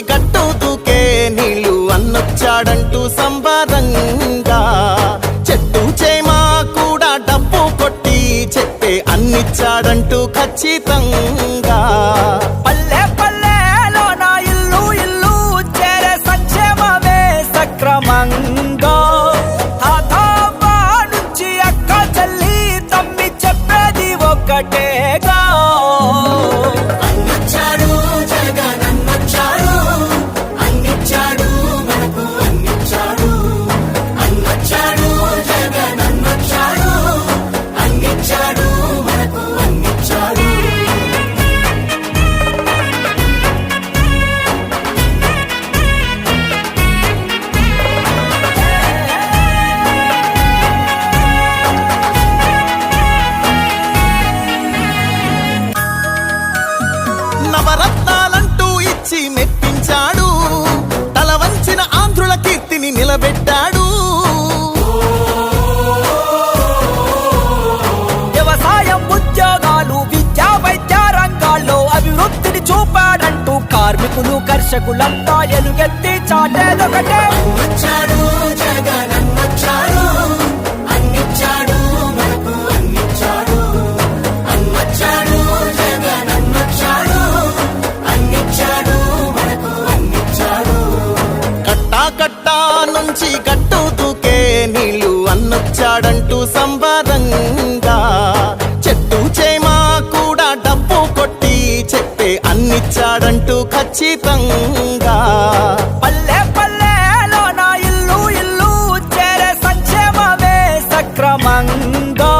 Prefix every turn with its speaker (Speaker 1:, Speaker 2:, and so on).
Speaker 1: గట్టు దూకే నీళ్ళు అన్నొచ్చాడంటూ సంబరంగా చెట్టు చేమా కూడా డబ్బు కొట్టి చెప్పే అన్నిచ్చాడంటూ ఖచ్చితంగా
Speaker 2: పల్లె పల్లెలో నా ఇల్లు ఇల్లు చేరే సంక్షేమమే సక్రమంగా తాతవ్వ నుంచి అక్క చెల్లి తమ్మి చెప్పేది ఒక్కటేగా
Speaker 1: నవరత్నాలంటూ ఇచ్చి మెప్పించాడు తల వంచిన ఆంధ్రుల కీర్తిని నిలబెట్టాడు
Speaker 2: వ్యవసాయం ఉద్యోగాలు విద్యా వైద్య రంగాల్లో అభివృద్ధిని చూపాడంటూ కార్మికులు కర్షకులంతా ఎలుగెత్తి చాటేదొకటే
Speaker 1: కట్టా నుంచి గట్టు దూకే నీళ్ళు అన్నొచ్చాడంటూ సంబరంగా చెట్టు చేమా కూడా డబ్బు కొట్టి చెప్పే అన్నిచ్చాడంటూ ఖచ్చితంగా
Speaker 2: పల్లె పల్లెలో నా ఇల్లు ఇల్లు చేరే సంక్షేమమే సక్రమంగా